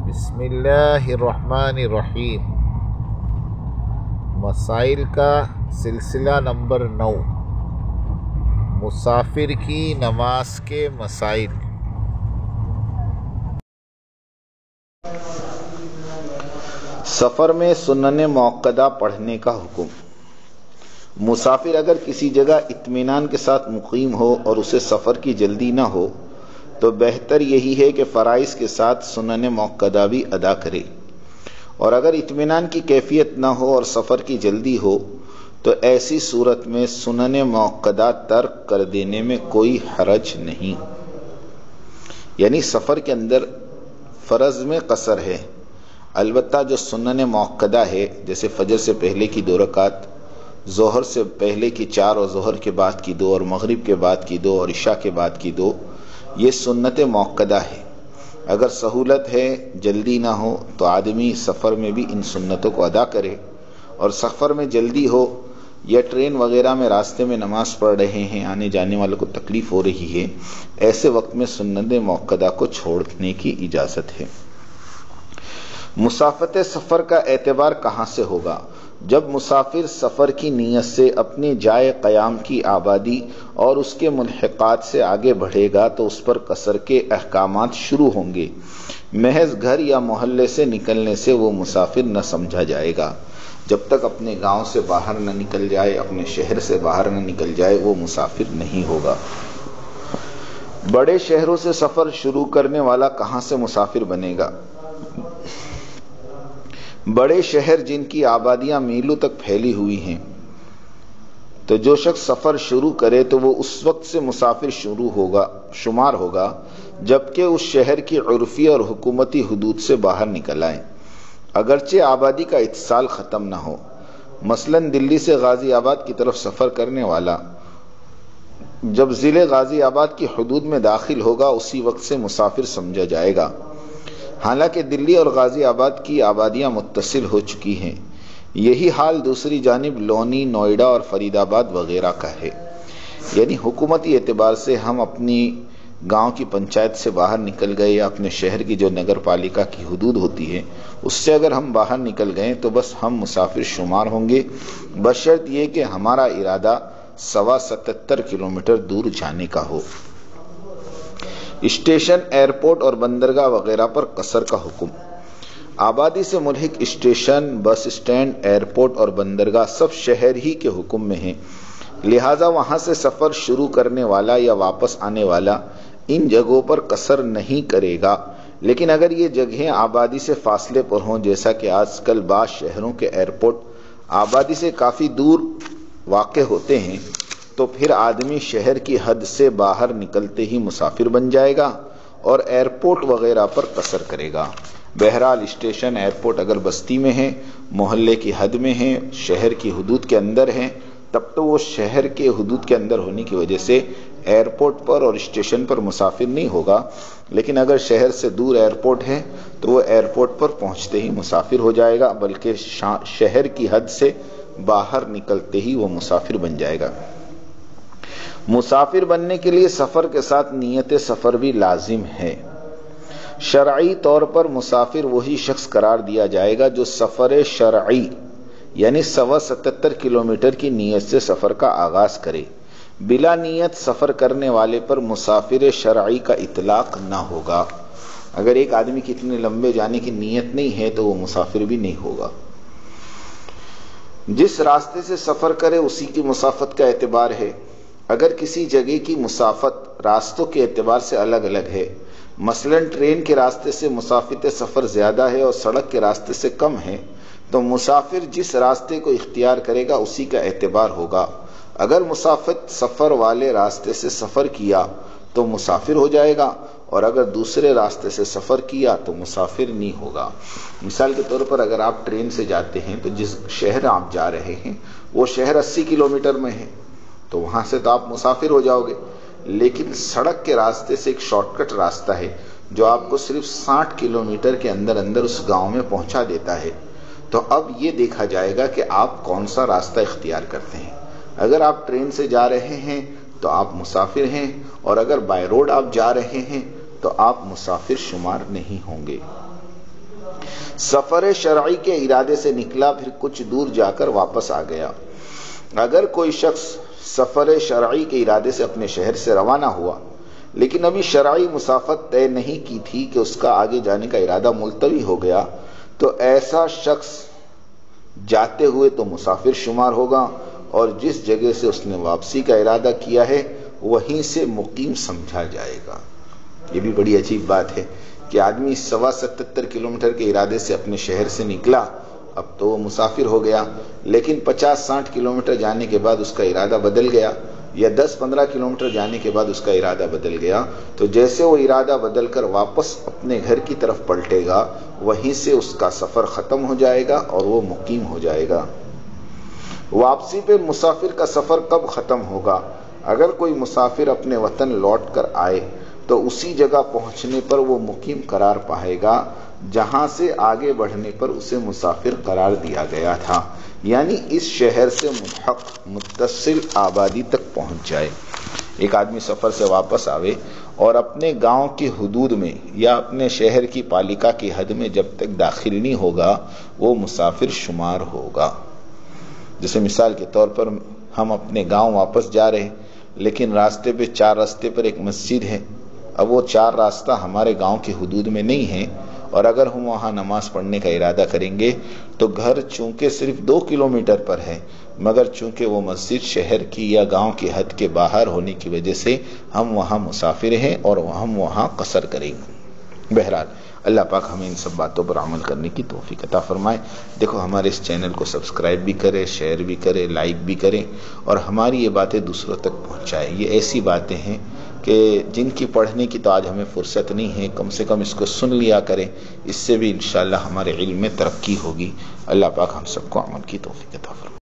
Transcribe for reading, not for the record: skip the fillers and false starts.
بسم اللہ الرحمن الرحیم۔ مسائل کا سلسلہ نمبر 9، مسافر کی نماز کے مسائل۔ سفر میں سنن موقدہ پڑھنے کا حکم۔ مسافر اگر کسی جگہ اطمینان کے ساتھ مقیم ہو اور اسے سفر کی جلدی نہ ہو تو بہتر یہی ہے کہ فرائض کے ساتھ سنن موقدہ بھی ادا کرے، اور اگر اطمینان کی کیفیت نہ ہو اور سفر کی جلدی ہو تو ایسی صورت میں سنن موقدہ ترک کر دینے میں کوئی حرج نہیں۔ یعنی سفر کے اندر فرض میں قصر ہے، البتہ جو سنن موقدہ ہے جیسے فجر سے پہلے کی 2 رکعت، ظہر سے پہلے کی 4 اور ظہر کے بعد کی 2 اور مغرب کے بعد کی 2 اور عشاء کے بعد کی 2، یہ سنت موقدہ ہے۔ اگر سہولت ہے، جلدی نہ ہو تو آدمی سفر میں بھی ان سنتوں کو ادا کرے، اور سفر میں جلدی ہو یا ٹرین وغیرہ میں راستے میں نماز پڑھ رہے ہیں، آنے جانے والوں کو تکلیف ہو رہی ہے، ایسے وقت میں سنت موقدہ کو چھوڑنے کی اجازت ہے۔ مسافت سفر کا اعتبار کہاں سے ہوگا؟ جب مسافر سفر کی نیت سے اپنی جائے قیام کی آبادی اور اس کے ملحقات سے آگے بڑھے گا تو اس پر قصر کے احکامات شروع ہوں گے۔ محض گھر یا محلے سے نکلنے سے وہ مسافر نہ سمجھا جائے گا۔ جب تک اپنے گاؤں سے باہر نہ نکل جائے، اپنے شہر سے باہر نہ نکل جائے، وہ مسافر نہیں ہوگا۔ بڑے شہروں سے سفر شروع کرنے والا کہاں سے مسافر بنے گا؟ بڑے شہر جن کی آبادیاں میلوں تک پھیلی ہوئی ہیں، تو جو شخص سفر شروع کرے تو وہ اس وقت سے مسافر شمار ہوگا جبکہ اس شہر کی عرفی اور حکومتی حدود سے باہر نکل آئے، اگرچہ آبادی کا اتصال ختم نہ ہو۔ مثلا دلی سے غازی آباد کی طرف سفر کرنے والا جب ضلع غازی آباد کی حدود میں داخل ہوگا اسی وقت سے مسافر سمجھا جائے گا، حالانکہ دلی اور غازی آباد کی آبادیاں متصل ہو چکی ہیں۔ یہی حال دوسری جانب لونی، نوئیڈا اور فرید آباد وغیرہ کا ہے۔ یعنی حکومتی اعتبار سے ہم اپنی گاؤں کی پنچایت سے باہر نکل گئے یا اپنے شہر کی جو نگر پالیکا کی حدود ہوتی ہے اس سے اگر ہم باہر نکل گئے تو بس ہم مسافر شمار ہوں گے، بشرط یہ کہ ہمارا ارادہ 77 کلومیٹر دور جانے کا ہو۔ اسٹیشن، ایئرپورٹ اور بندرگاہ وغیرہ پر قصر کا حکم۔ آبادی سے ملحق اسٹیشن، بس اسٹینڈ، ایئرپورٹ اور بندرگاہ سب شہر ہی کے حکم میں ہیں، لہٰذا وہاں سے سفر شروع کرنے والا یا واپس آنے والا ان جگہوں پر قصر نہیں کرے گا۔ لیکن اگر یہ جگہیں آبادی سے فاصلے پر ہوں، جیسا کہ آج کل بعض شہروں کے ایئرپورٹ آبادی سے کافی دور واقع ہوتے ہیں، تو پھر آدمی شہر کی حد سے باہر نکلتے ہی مسافر بن جائے گا اور ایئرپورٹ وغیرہ پر قصر کرے گا۔ بہرحال اسٹیشن، ایئرپورٹ اگر بستی میں ہیں، محلے کی حد میں ہیں، شہر کی حدود کے اندر ہیں، تب تو وہ شہر کے حدود کے اندر ہونے کی وجہ سے ایئرپورٹ پر اور اسٹیشن پر مسافر نہیں ہوگا، لیکن اگر شہر سے دور ایئرپورٹ ہے تو وہ ایئرپورٹ پر پہنچتے ہی مسافر ہو جائے گا، بلکہ شہر کی حد سے باہر نکلتے ہی وہ مسافر بن جائے گا۔ مسافر بننے کے لیے سفر کے ساتھ نیت سفر بھی لازم ہے۔ شرعی طور پر مسافر وہی شخص قرار دیا جائے گا جو سفر شرعی یعنی 77 کلومیٹر کی نیت سے سفر کا آغاز کرے۔ بلا نیت سفر کرنے والے پر مسافر شرعی کا اطلاق نہ ہوگا۔ اگر ایک آدمی کی اتنے لمبے جانے کی نیت نہیں ہے تو وہ مسافر بھی نہیں ہوگا۔ جس راستے سے سفر کرے اسی کی مسافت کا اعتبار ہے۔ اگر کسی جگہ کی مسافت راستوں کے اعتبار سے الگ الگ ہے، مثلا ٹرین کے راستے سے مسافت سفر زیادہ ہے اور سڑک کے راستے سے کم ہے، تو مسافر جس راستے کو اختیار کرے گا اسی کا اعتبار ہوگا۔ اگر مسافت سفر والے راستے سے سفر کیا تو مسافر ہو جائے گا، اور اگر دوسرے راستے سے سفر کیا تو مسافر نہیں ہوگا۔ مثال کے طور پر اگر آپ ٹرین سے جاتے ہیں تو جس شہر آپ جا رہے ہیں وہ شہر 80 کلومیٹر میں ہے تو وہاں سے تو آپ مسافر ہو جاؤ گے، لیکن سڑک کے راستے سے ایک شارٹ کٹ راستہ ہے جو آپ کو صرف 60 کلومیٹر کے اندر اندر اس گاؤں میں پہنچا دیتا ہے، تو اب یہ دیکھا جائے گا کہ آپ کون سا راستہ اختیار کرتے ہیں۔ اگر آپ ٹرین سے جا رہے ہیں تو آپ مسافر ہیں، اور اگر بائی روڈ آپ جا رہے ہیں تو آپ مسافر شمار نہیں ہوں گے۔ سفر شرعی کے ارادے سے نکلا، پھر کچھ دور جا کر واپس آ گیا۔ اگر کوئی شخص سفر شرعی کے ارادے سے اپنے شہر سے روانہ ہوا لیکن ابھی شرعی مسافت طے نہیں کی تھی کہ اس کا آگے جانے کا ارادہ ملتوی ہو گیا، تو ایسا شخص جاتے ہوئے تو مسافر شمار ہوگا، اور جس جگہ سے اس نے واپسی کا ارادہ کیا ہے وہیں سے مقیم سمجھا جائے گا۔ یہ بھی بڑی عجیب بات ہے کہ آدمی 77 کلومیٹر کے ارادے سے اپنے شہر سے نکلا، اب تو وہ مسافر ہو گیا، لیکن 50-60 کلومیٹر جانے کے بعد اس کا ارادہ بدل گیا، یا 10-15 کلومیٹر جانے کے بعد اس کا ارادہ بدل گیا، تو جیسے وہ ارادہ بدل کر واپس اپنے گھر کی طرف پلٹے گا، وہیں سے اس کا سفر ختم ہو جائے گا اور وہ مقیم ہو جائے گا۔ واپسی پہ مسافر کا سفر کب ختم ہوگا؟ اگر کوئی مسافر اپنے وطن لوٹ کر آئے تو اسی جگہ پہنچنے پر وہ مقیم قرار پائے گا جہاں سے آگے بڑھنے پر اسے مسافر قرار دیا گیا تھا، یعنی اس شہر سے ملحق متصل آبادی تک پہنچ جائے۔ ایک آدمی سفر سے واپس آوے اور اپنے گاؤں کی حدود میں یا اپنے شہر کی پالیکا کی حد میں جب تک داخل نہیں ہوگا وہ مسافر شمار ہوگا۔ جیسے مثال کے طور پر ہم اپنے گاؤں واپس جا رہے ہیں، لیکن راستے پہ 4 راستے پر ایک مسجد ہے، اب وہ 4 راستہ ہمارے گاؤں کی حدود میں نہیں ہے، اور اگر ہم وہاں نماز پڑھنے کا ارادہ کریں گے تو گھر چونکہ صرف 2 کلومیٹر پر ہے، مگر چونکہ وہ مسجد شہر کی یا گاؤں کی حد کے باہر ہونے کی وجہ سے ہم وہاں مسافر ہیں اور ہم وہاں قصر کریں گے۔ بہرحال اللہ پاک ہمیں ان سب باتوں پر عمل کرنے کی توفیق عطا فرمائے۔ دیکھو ہمارے اس چینل کو سبسکرائب بھی کرے، شیئر بھی کرے، لائک بھی کریں، اور ہماری یہ باتیں دوسروں تک پہنچائیں۔ یہ ایسی باتیں ہیں کہ جن کی پڑھنے کی تو آج ہمیں فرصت نہیں ہے، کم سے کم اس کو سن لیا کریں، اس سے بھی انشاءاللہ ہمارے علم میں ترقی ہوگی۔ اللہ پاک ہم سب کو عمل کی توفیق عطا فرمائے۔